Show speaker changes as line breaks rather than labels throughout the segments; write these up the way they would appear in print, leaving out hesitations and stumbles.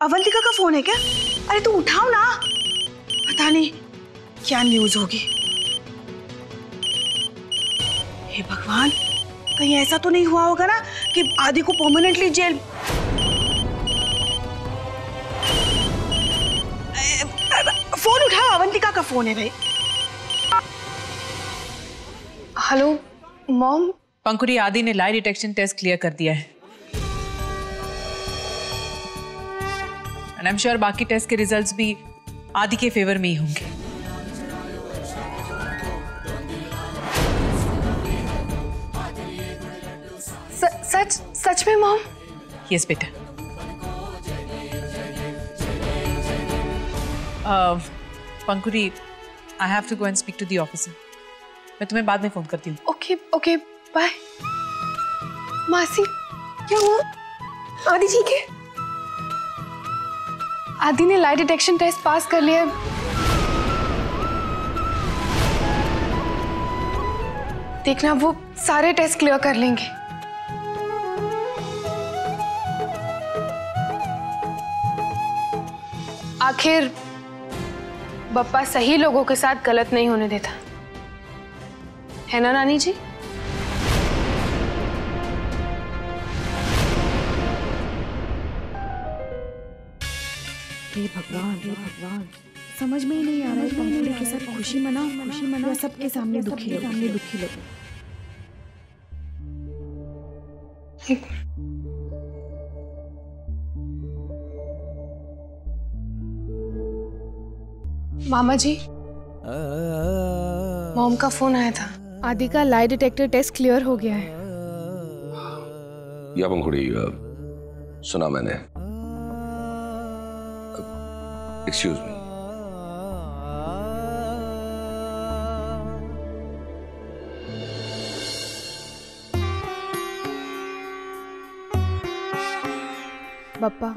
अवंतिका का फोन है क्या? अरे तू उठाओ ना, पता नहीं क्या न्यूज होगी। हे भगवान, कहीं ऐसा तो नहीं हुआ होगा ना कि आदि को परमानेंटली जेल। फोन उठाओ, अवंतिका का फोन है भाई।
Hello mom.
पंकुरी, आदि ने लाई डिटेक्शन टेस्ट क्लियर कर दिया है एंड आई एम श्योर बाकी टेस्ट के रिजल्ट्स भी आदि के फेवर में ही होंगे।
सच में मॉम?
यस बेटा। Pankhuri, I have to go and speak to the officer. मैं तुम्हें बाद में फोन करती हूँ।
Okay bye. मासी, क्या हुआ? आदि ठीक है? आदि ने लाई डिटेक्शन टेस्ट पास कर लिया। देखना वो सारे टेस्ट क्लियर कर लेंगे। आखिर बप्पा सही लोगों के साथ गलत नहीं होने देता, है ना नानी जी?
हे भगवान, समझ में ही नहीं आ रहा है पंकुरी के साथ खुशी मनाओ या सबके सामने दुखी लगे।
मामा जी, मॉम का फोन आया था। आदि का लाई डिटेक्टर टेस्ट क्लियर हो गया है।
या पंकुड़ी, सुना मैंने। Excuse me.
बप्पा,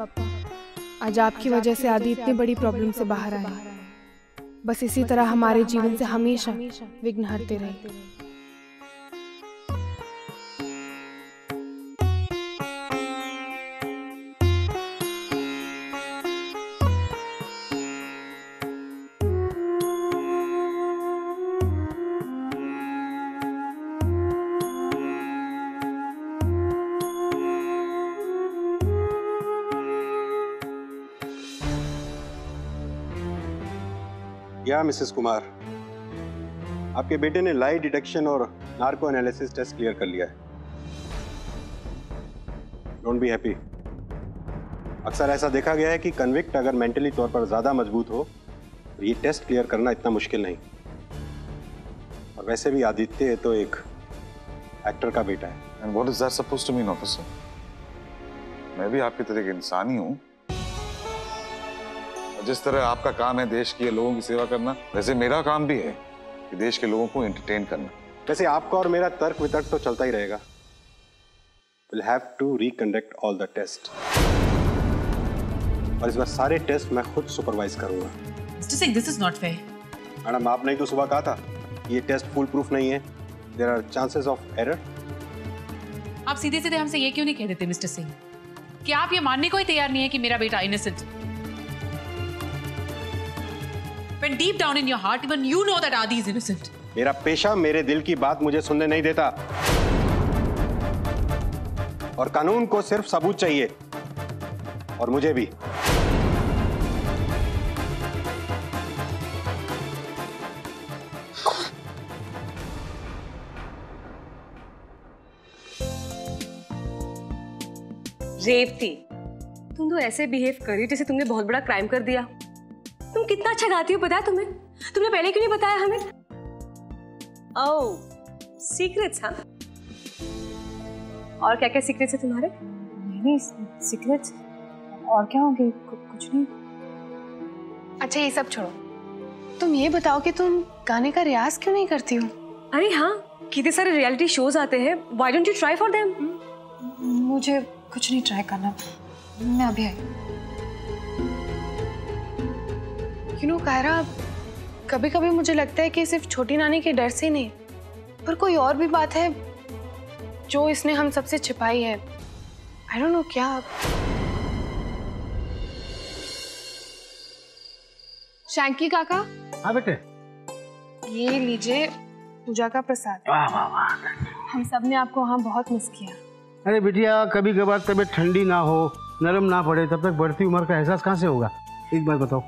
आज आपकी वजह से आदि इतनी बड़ी प्रॉब्लम से बाहर आया। बस इसी तरह हमारे जीवन से हमेशा विघ्न हटते रहे।
या मिसेस कुमार, आपके बेटे ने लाई डिटेक्शन और नार्को एनालिसिस टेस्ट क्लियर कर लिया है। Don't be happy. अक्सर ऐसा देखा गया है कि कन्विक्ट अगर मेंटली तौर पर ज्यादा मजबूत हो तो ये टेस्ट क्लियर करना इतना मुश्किल नहीं। और वैसे भी आदित्य तो एक एक्टर का बेटा है।
And what is that supposed to mean officer? मैं भी आपकी तरह एक इंसान ही हूँ। जिस तरह आपका काम है देश के लोगों की सेवा करना, वैसे मेरा काम भी है कि देश के लोगों को एंटरटेन करना।
वैसे आपका और मेरा तर्क वितर्क तो चलता ही रहेगा। We'll have to reconduct all the tests। और इस बार सारे टेस्ट मैं खुद सुपरवाइज करूंगा।
Mr. Singh, this is not fair।
Madam, आपने ही तो सुबह कहा था ये टेस्ट फुल प्रूफ नहीं है, there are chances of error.
आप सीधे सीधे हमसे ये क्यों नहीं कह देते मिस्टर सिंह कि आप ये मानने को ही तैयार नहीं है कि मेरा बेटा innocent? When deep down in your heart, even you know that Adi is innocent।
मेरा पेशा मेरे दिल की बात मुझे सुनने नहीं देता, और कानून को सिर्फ सबूत चाहिए, और मुझे भी।
रेवती, तुम तो ऐसे बिहेव कर रही जैसे तुमने बहुत बड़ा क्राइम कर दिया। तुम कितना अच्छा गाती हो पता है तुम्हें? तुमने पहले क्यों नहीं बताया हमें? ओह, सीक्रेट्स। हाँ, और क्या क्या सीक्रेट्स है तुम्हारे?
नहीं सीक्रेट्स और क्या होंगे? कुछ नहीं।
अच्छा ये सब छोड़ो, तुम ये बताओ कि तुम गाने का रियाज क्यों नहीं करती हो?
अरे हाँ, कितने सारे रियलिटी शोज आते हैं। Why don't you try for them?
मुझे कुछ नहीं ट्राई करना, मैं अभी आई।
कायरा, कभी कभी मुझे लगता है कि सिर्फ छोटी नानी के डर से नहीं, पर कोई और भी बात है जो इसने हम सबसे छिपाई है। आई डोंट नो क्या। शैंकी काका,
हाँ बेटे।
ये लीजिए पूजा का प्रसाद।
वाह वाह वाह।
हम सब ने आपको वहाँ बहुत मिस किया।
अरे बिटिया, कभी कभार तबीयत ठंडी ना हो, नरम ना पड़े, तब तक बढ़ती उम्र का एहसास कहाँ से होगा। एक बार बताओ,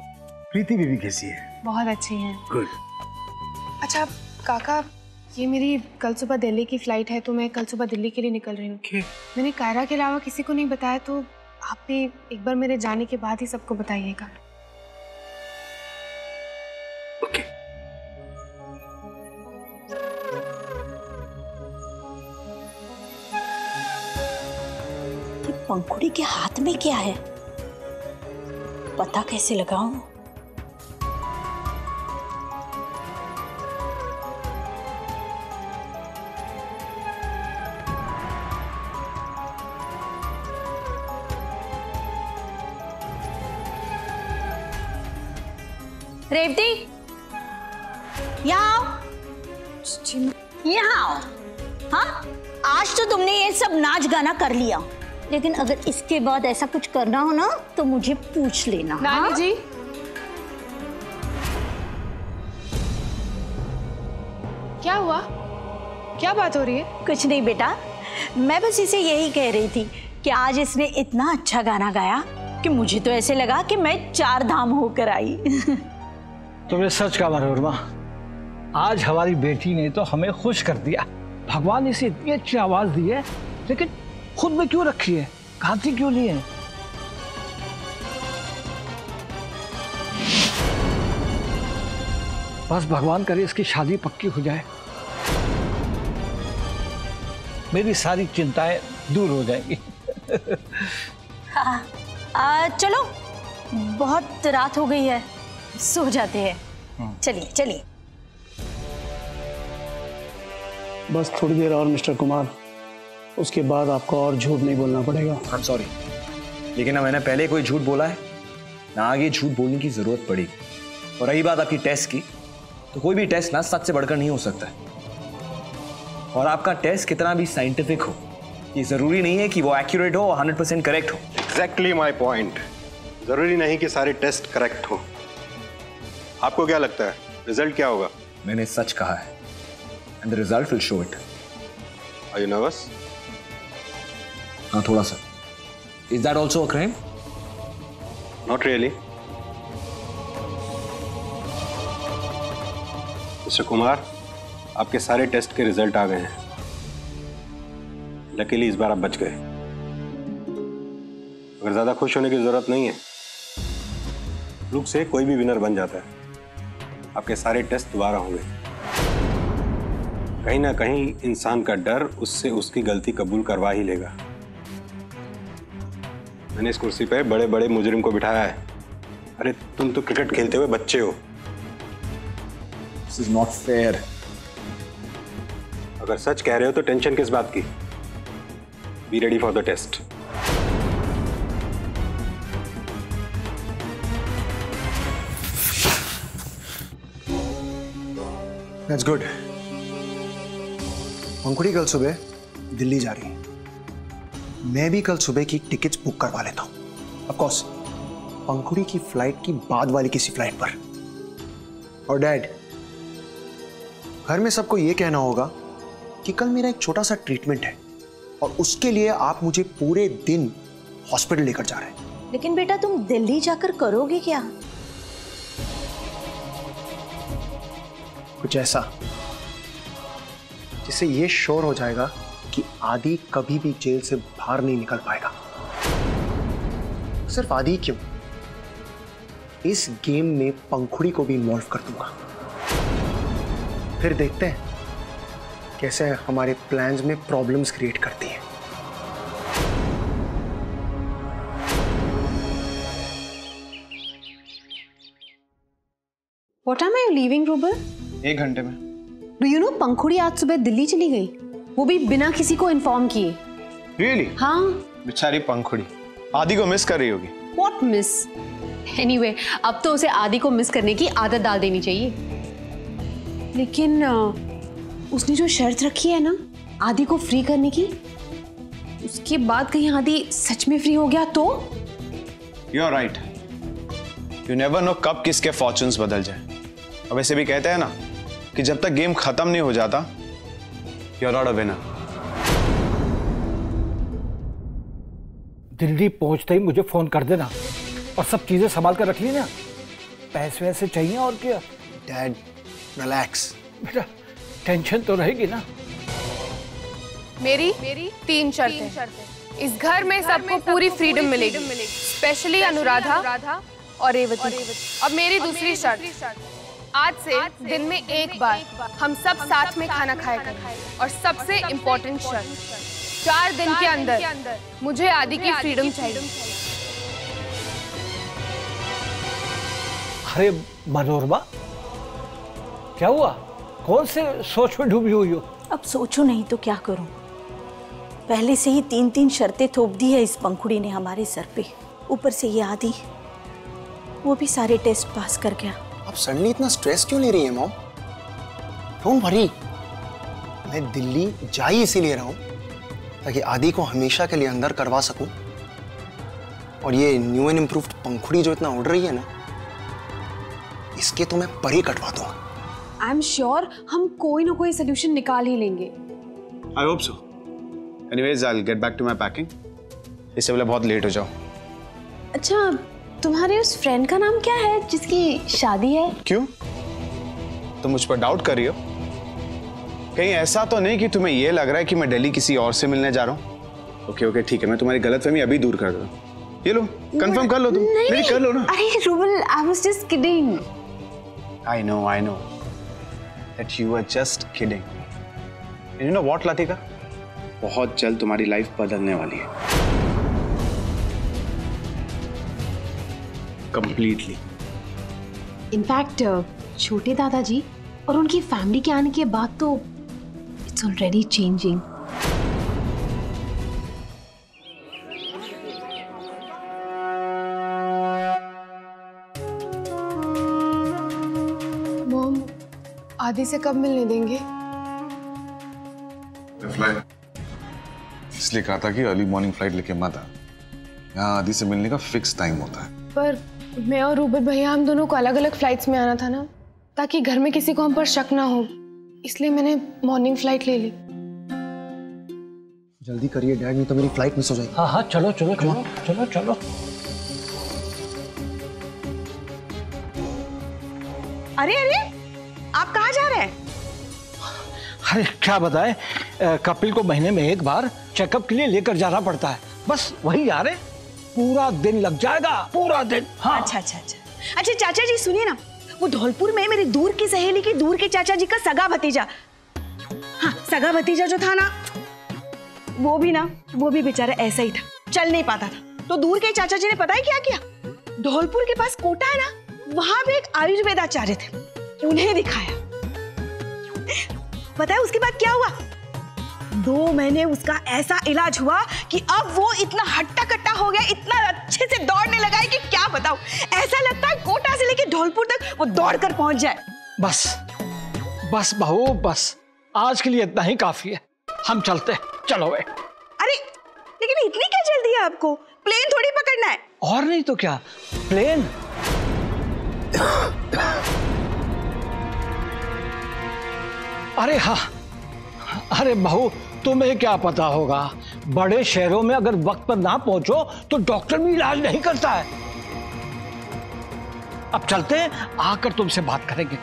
प्रीति बीबी कैसी है?
बहुत अच्छी हैं।
गुड।
अच्छा काका, ये मेरी कल सुबह दिल्ली की फ्लाइट है, तो मैं कल सुबह दिल्ली के लिए निकल रही हूँ। मैंने कायरा के अलावा किसी को नहीं बताया, तो आप भी एक बार मेरे जाने के बाद ही सबको बताइएगा।
ओके।
ये पंखुड़ी के हाथ में क्या है, पता कैसे लगाऊं? रेवती, यहाँ आओ। यहाँ आओ। हाँ, आज तो तुमने ये सब नाच गाना कर लिया, लेकिन अगर इसके बाद ऐसा कुछ करना हो ना तो मुझे पूछ लेना।
नानी जी, क्या हुआ? क्या बात हो रही है?
कुछ नहीं बेटा, मैं बस इसे यही कह रही थी कि आज इसने इतना अच्छा गाना गाया कि मुझे तो ऐसे लगा कि मैं 4 धाम होकर आई।
तुमने सच कहा मनोरमा, आज हमारी बेटी ने तो हमें खुश कर दिया। भगवान ने इसे इतनी अच्छी आवाज दी है, लेकिन खुद में क्यों रखी है, गाती क्यों नहीं है? बस भगवान करे इसकी शादी पक्की हो जाए, मेरी सारी चिंताएं दूर हो जाएंगी।
चलो, बहुत रात हो गई है, सो जाते हैं। चलिए चलिए।
बस थोड़ी देर और मिस्टर कुमार, उसके बाद आपको और झूठ नहीं बोलना पड़ेगा।
आई एम सॉरी, लेकिन ना मैंने पहले कोई झूठ बोला है, ना आगे झूठ बोलने की जरूरत पड़ेगी। और रही बात आपकी टेस्ट की, तो कोई भी टेस्ट ना सच से बढ़कर नहीं हो सकता है। और आपका टेस्ट कितना भी साइंटिफिक हो, ये जरूरी नहीं है कि वो एक्यूरेट हो और 100% करेक्ट हो।
Exactly my point. जरूरी नहीं कि सारे टेस्ट करेक्ट हो। आपको क्या लगता है रिजल्ट क्या होगा?
मैंने सच कहा है, and the result will show it.
Are you nervous?
हाँ, थोड़ा सा। Is that also a crime?
Not really. Mister Kumar, आपके सारे टेस्ट के रिजल्ट आ गए हैं। लकीली इस बार आप बच गए। अगर ज्यादा खुश होने की जरूरत नहीं है, फ्लूक से कोई भी विनर बन जाता है। आपके सारे टेस्ट दोबारा होंगे। कहीं ना कहीं इंसान का डर उससे उसकी गलती कबूल करवा ही लेगा। मैंने इस कुर्सी पे बड़े बड़े मुजरिम को बिठाया है। अरे तुम तो क्रिकेट खेलते हुए बच्चे हो।
This is not fair.
अगर सच कह रहे हो तो टेंशन किस बात की? Be ready for the test.
That's good. Pankhuri कल सुबह दिल्ली जा रही है। मैं भी कल सुबह की टिकट्स बुक करवा लेता हूँ। ऑफ कोर्स पंखुड़ी की फ्लाइट की बाद वाली किसी फ्लाइट पर। और डैड, घर में सबको ये कहना होगा कि कल मेरा एक छोटा सा ट्रीटमेंट है और उसके लिए आप मुझे पूरे दिन हॉस्पिटल लेकर जा रहे हैं।
लेकिन बेटा, तुम दिल्ली जाकर करोगे क्या?
कुछ ऐसा जिससे ये श्योर हो जाएगा कि आदि कभी भी जेल से बाहर नहीं निकल पाएगा। सिर्फ आदि क्यों, इस गेम में पंखुड़ी को भी इन्वॉल्व कर दूंगा। फिर देखते हैं कैसे हमारे प्लान्स में प्रॉब्लम्स क्रिएट करती है।
What time are you leaving, Ruben?
1 घंटे में।
Do you know पंखुड़ी आज सुबह दिल्ली चली गई, वो भी बिना किसी को इन्फॉर्म किए।
Really?
हाँ।
बेचारी पंखुड़ी आदि को मिस कर रही होगी।
What miss? Anyway, अब तो उसे आदि को मिस करने की आदत डाल देनी चाहिए। लेकिन उसने जो शर्त रखी है ना आदि को फ्री करने की, उसके बाद कहीं आदि सच में फ्री हो गया तो?
You are right.
You never know कब किसके फॉर्चून्स बदल जाए। अब ऐसे भी कहते हैं ना कि जब तक गेम खत्म नहीं हो जाता, you are not a winner.
Delhi पहुंचते ही मुझे फोन कर देना और सब चीजें संभाल कर रख ली ना। पैसे वैसे चाहिए और क्या।
Dad relax.
बेटा टेंशन तो रहेगी ना।
मेरी 3 शर्तें। इस घर में सबको पूरी फ्रीडम मिलेगी, स्पेशली अनुराधा और रेवती। अब मेरी दूसरी शर्त, आज से दिन में एक बार हम सब साथ में खाना खाया करें। और सबसे इम्पोर्टेंट शर्त, 4 दिन के अंदर मुझे आदि की फ्रीडम चाहिए।
अरे मनोरमा, क्या हुआ? कौन से सोच में डूबी हुई हो?
अब सोचो नहीं तो क्या करूं। पहले से ही 3 शर्तें थोप दी है इस पंखुड़ी ने हमारे सर पे। ऊपर से ये आदि, वो भी सारे टेस्ट पास कर गया।
आप सडनली इतना स्ट्रेस क्यों ले रही है मॉम? डोंट वरी, मैं दिल्ली जा ही इसीलिए रहा हूं ताकि आदि को हमेशा के लिए अंदर करवा सकूं। और ये न्यू एंड इम्प्रूव्ड पंखुड़ी जो इतना उड़ रही है ना, इसके तो मैं पर ही कटवा दूंगा।
आई एम श्योर हम कोई ना कोई सोल्यूशन निकाल ही लेंगे।
I hope so. Anyways I will get back to my packing. इससे पहले बहुत लेट हो जाओ।
अच्छा, तुम्हारे उस फ्रेंड का नाम क्या है जिसकी शादी है?
क्यों, तुम मुझ पर डाउट कर रही हो? कहीं ऐसा तो नहीं कि तुम्हें यह लग रहा है कि मैं दिल्ली किसी और से मिलने जा रहा हूँ? ओके ठीक है, मैं तुम्हारी गलतफहमी अभी दूर कर दूँ। ये लो, कंफर्म कर लो तुम। नहीं कर लो ना।
अरे rouble, I was just kidding.
I know that you were just kidding. And you know what, Latika? बहुत जल्द तुम्हारी लाइफ बदलने वाली है। Completely.
इनफैक्ट छोटे दादाजी और उनकी फैमिली के आने के बाद तो इट्स ऑलरेडी चेंजिंग। मॉम, आदि से कब मिलने देंगे?
इसलिए कहा था कि अर्ली मॉर्निंग फ्लाइट लेके मत आ। यहाँ आदि से मिलने का फिक्स टाइम होता है।
पर मैं और रूबल भैया, हम दोनों को अलग अलग फ्लाइट्स में आना था ना, ताकि घर में किसी को हम पर शक ना हो। इसलिए मैंने मॉर्निंग फ्लाइट ले ली।
जल्दी करिए डैड, नहीं तो मेरी फ्लाइट मिस हो जाएगी।
हाँ चलो चलो चलो चलो चलो।
अरे आप कहाँ जा रहे हैं?
अरे क्या बताए, कपिल को महीने में एक बार चेकअप के लिए लेकर जाना पड़ता है। बस वही जा रहे। पूरा दिन लग जाएगा, पूरा दिन। हाँ।
अच्छा चाचा जी सुनिए ना, वो धौलपुर में मेरी दूर की सहेली की दूर के चाचा जी का सगा भतीजा, हाँ सगा भतीजा जो था ना, वो भी बेचारा ऐसा ही था, चल नहीं पाता था। तो दूर के चाचा जी ने पता है क्या किया? धौलपुर के पास कोटा है ना, वहां पे एक आयुर्वेदाचार्य थे, उन्हें दिखाया। पता है उसके बाद क्या हुआ? 2 महीने उसका ऐसा इलाज हुआ कि अब वो इतना हट्टा कट्टा हो गया, इतना अच्छे से दौड़ने लगा है कि क्या बताऊं। ऐसा लगता है कोटा से लेके धौलपुर तक वो दौड़ कर पहुंच जाए।
बस बहू, बस आज के लिए इतना ही काफी है। हम चलते हैं, चलो वे।
अरे लेकिन इतनी क्या जल्दी है आपको? प्लेन थोड़ी पकड़ना है।
और नहीं तो क्या, प्लेन। अरे हाँ, अरे बहू तुम्हें क्या पता होगा, बड़े शहरों में अगर वक्त पर ना पहुंचो तो डॉक्टर भी इलाज नहीं करता है। अब चलते हैं, आकर तुमसे बात करेंगे।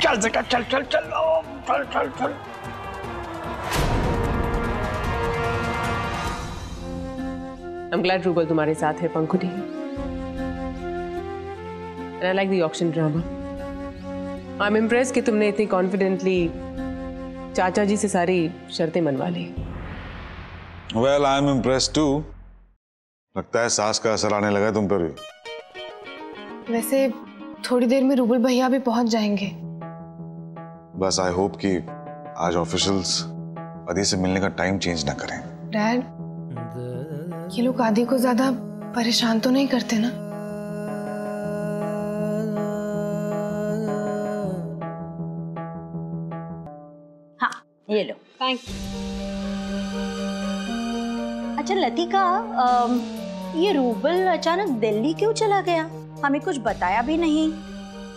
चल बेटा, चल चल चल चल चल चल।
I'm glad रूबल तुम्हारे साथ है पंखुड़ी। And I like the auction drama. I'm impressed कि तुमने इतनी कॉन्फिडेंटली चाचा जी से सारी शर्तें मनवा ली।
Well, I'm impressed too. लगता है सास का असर आने लगा तुम पर भी।
वैसे थोड़ी देर में रूबल भैया भी पहुंच जाएंगे।
बस आई होप कि आज ऑफिशियल्स आदि से मिलने का टाइम चेंज ना करें।
डैड, ये लोग आदि को ज्यादा परेशान तो नहीं करते ना?
हाँ ये लो।
Thank you.
अच्छा लतिका, ये रूबल अचानक दिल्ली क्यों चला गया? हमें कुछ बताया भी नहीं।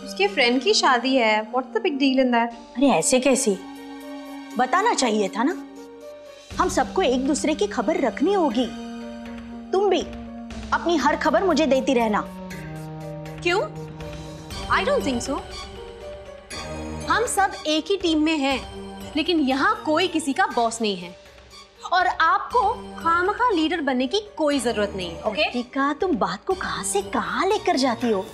उसके फ्रेंड की शादी है, what's the big deal in that?
अरे ऐसे कैसे, बताना चाहिए था ना। हम सबको एक दूसरे की खबर रखनी होगी। तुम भी अपनी हर खबर मुझे देती रहना।
क्यों? I don't think so. हम सब एक ही टीम में हैं, लेकिन यहाँ कोई किसी का बॉस नहीं है और आपको खामखा लीडर बनने की कोई जरूरत नहीं है। ओके
टीका, तुम बात को कहां से कहां लेकर जाती हो।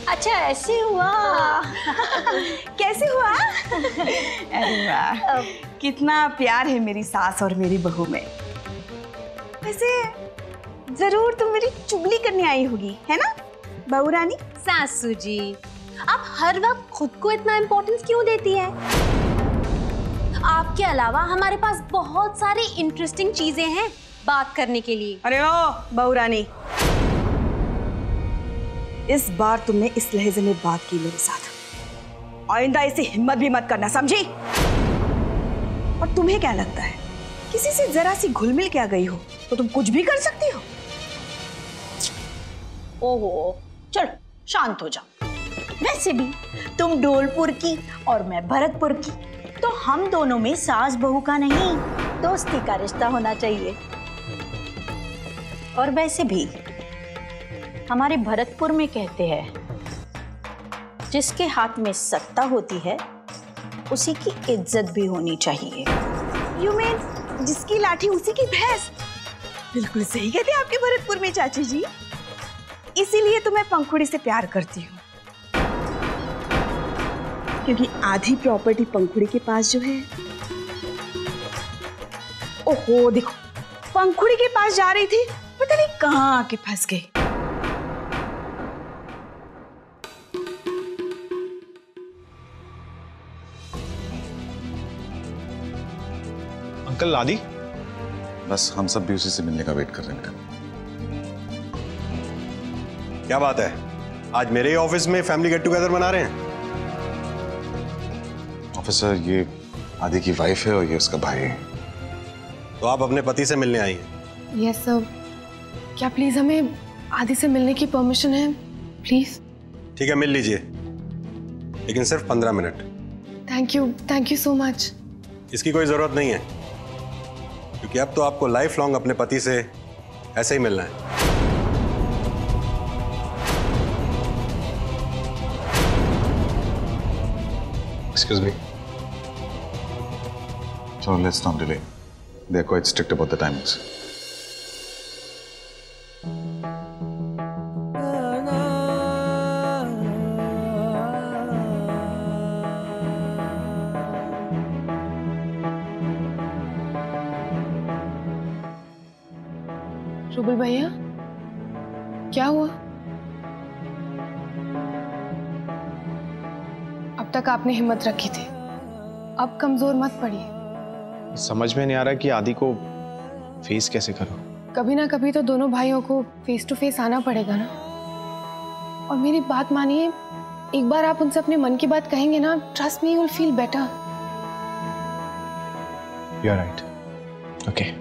अच्छा ऐसे हुआ।
कैसे हुआ? अरे वाह, कितना प्यार है मेरी सास और मेरी बहू में। वैसे जरूर तुम मेरी चुगली करने आई होगी, है ना बहू रानी?
सासू जी, आप हर वक्त खुद को इतना इम्पोर्टेंस क्यों देती है? आपके अलावा हमारे पास बहुत सारी इंटरेस्टिंग चीजें हैं बात करने के लिए।
अरे ओ बहू रानी, इस बार तुमने इस लहजे में बात की मेरे साथ, आइंदा ऐसी हिम्मत भी मत करना, समझी? और तुम्हें क्या लगता है किसी से जरा सी घुल मिल के आ गई हो तो तुम कुछ भी कर सकती हो?
ओहो, चलो शांत हो जाओ। वैसे भी तुम ढोलपुर की और मैं भरतपुर की, तो हम दोनों में सास बहू का नहीं, दोस्ती का रिश्ता होना चाहिए। और वैसे भी हमारे भरतपुर में कहते हैं, जिसके हाथ में सत्ता होती है उसी की इज्जत भी होनी चाहिए।
यू मीन जिसकी लाठी उसी की भैंस? बिल्कुल सही कहते हैं आपके भरतपुर में चाची जी। इसीलिए तो मैं पंखुड़ी से प्यार करती हूँ, क्योंकि आधी प्रॉपर्टी पंखुड़ी के पास जो है। ओहो देखो, पंखुड़ी के पास जा रही थी, पता नहीं कहाँ आके फंस गई।
अंकल लादी,
बस हम सब भी उसी से मिलने का वेट कर रहे हैं।
क्या बात है, आज मेरे ही ऑफिस में फैमिली गेट टुगेदर मना रहे हैं?
ऑफिसर, ये आदि की वाइफ है और ये उसका भाई है।
तो आप अपने पति से मिलने आई हैं?
Yes sir. क्या प्लीज हमें आदि से मिलने की परमिशन है प्लीज?
ठीक है, मिल लीजिए, लेकिन सिर्फ 15 minute.
Thank you so much.
इसकी कोई जरूरत नहीं है, क्योंकि अब तो आपको लाइफ लॉन्ग अपने पति से ऐसे ही मिलना है।
Excuse me.
So let's not delay. They are quite strict about the timings.
Rouble भैया, क्या हुआ? अब तक आपने हिम्मत रखी थी, अब कमजोर मत पड़िए।
समझ में नहीं आ रहा कि आदि को फेस कैसे करो।
कभी ना कभी तो दोनों भाइयों को फेस टू फेस आना पड़ेगा ना। और मेरी बात मानिए, एक बार आप उनसे अपने मन की बात कहेंगे ना, trust me, you will feel better.
You are right. Okay.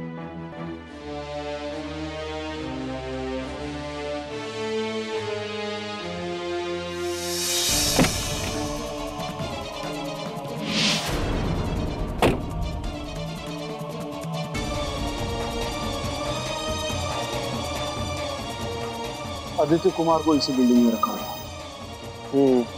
Aditya Kumar को इसी बिल्डिंग में रखा है।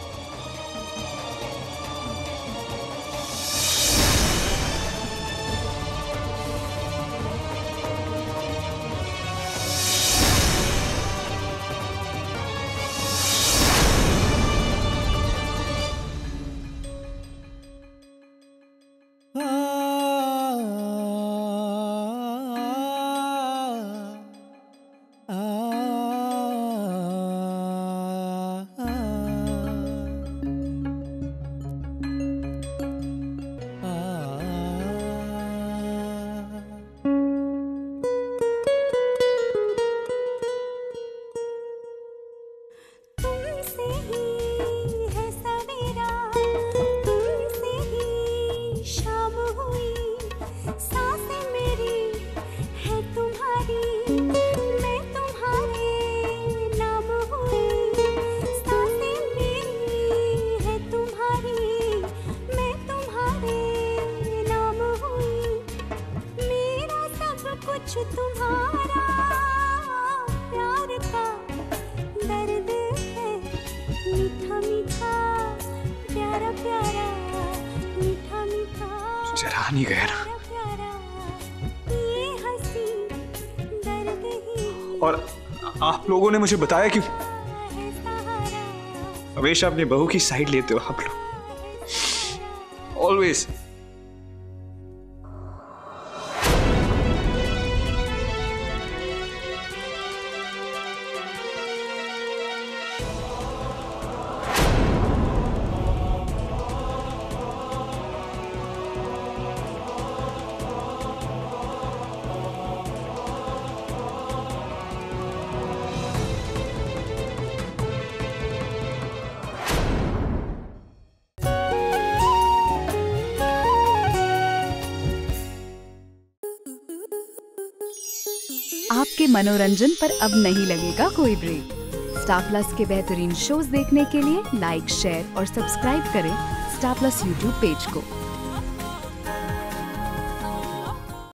नहीं गया ना। और आप लोगों ने मुझे बताया कि हमेशा अपनी बहू की साइड लेते हो आप लोग, ऑलवेज।
आपके मनोरंजन पर अब नहीं लगेगा कोई ब्रेक। स्टार प्लस के बेहतरीन शोज देखने के लिए लाइक, शेयर और सब्सक्राइब करें स्टार प्लस यूट्यूब पेज को।